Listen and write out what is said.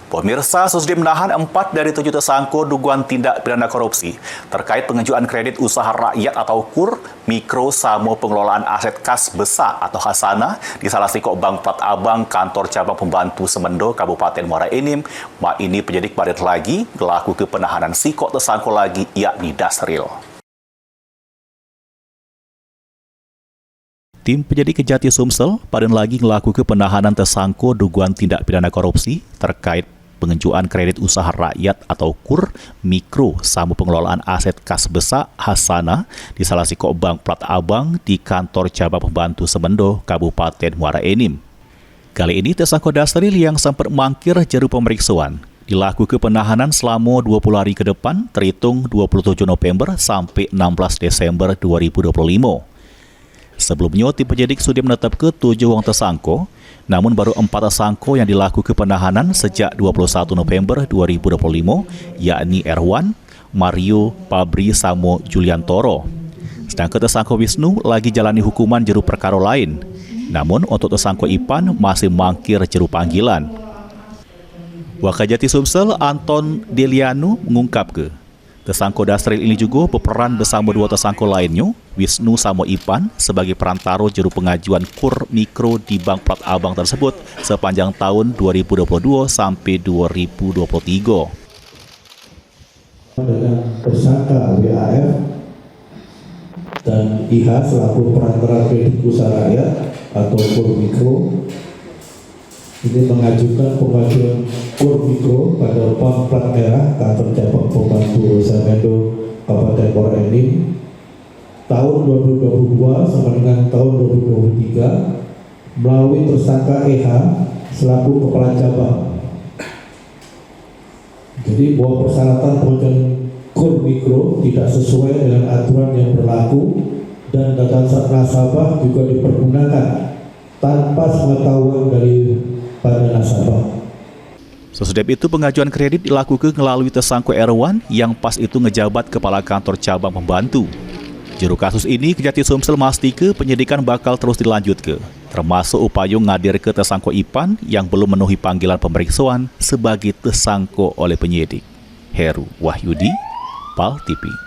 Pemirsa, Susdip menahan 4 dari 7 tersangka dugaan tindak pidana korupsi terkait pengajuan kredit usaha rakyat atau KUR, mikro sama pengelolaan aset kas besar atau Khazanah di salah satu bank plat abang kantor cabang pembantu Semendo Kabupaten Muara Enim. Mak ini penyidik baret lagi berlaku ke penahanan sikok tersangka lagi yakni Dasril. Tim penyidik Kejati Sumsel padan lagi ngelaku ke penahanan tersangka dugaan tindak pidana korupsi terkait pengajuan kredit usaha rakyat atau KUR, mikro sama pengelolaan aset kas besar Khazanah di salah satu bank plat abang di kantor cabang pembantu Semendo Kabupaten Muara Enim. Kali ini tersangka Dasril yang sempat mangkir jeru pemeriksaan dilaku ke penahanan selama 20 hari ke depan terhitung 27 November sampai 16 Desember 2025. Sebelumnya, tim penyidik sudah menetapkan 7 orang tersangka, namun baru 4 tersangka yang dilaku ke penahanan sejak 21 November 2025, yakni Erwan, Mario, Pabri, sama Juliantoro. Sedangkan tersangka Wisnu lagi jalani hukuman jeru perkara lain. Namun, untuk tersangka Ipan masih mangkir jeru panggilan. Wakajati Sumsel Anton Deliano mengungkap ke tersangka Dasril ini juga berperan bersama 2 tersangka lainnya, Wisnu sama Ipan, sebagai perantara jeru pengajuan KUR mikro di bank plat abang tersebut sepanjang tahun 2022 sampai 2023. Dengan tersangka WAF dan IH selaku perantara kredit usaha rakyat atau KUR mikro ini mengajukan pengajuan KUR mikro pada bank plat merah kantor cabang pembantu Semendo Kabupaten Muara Enim tahun 2022 sama dengan tahun 2023 melalui tersangka EH selaku kepala cabang. Jadi bahwa persyaratan pengajuan KUR mikro tidak sesuai dengan aturan yang berlaku dan data nasabah juga dipergunakan tanpa pengetahuan dari pada nasabah. Sesudah itu pengajuan kredit dilakukan melalui tersangka Erwan yang pas itu ngejabat kepala kantor cabang pembantu. Juru kasus ini Kejati Sumsel memastikan penyidikan bakal terus dilanjutkan, termasuk upaya ngadir ke tersangka Ipan yang belum memenuhi panggilan pemeriksaan sebagai tersangka oleh penyidik. Heru Wahyudi, PAL TV.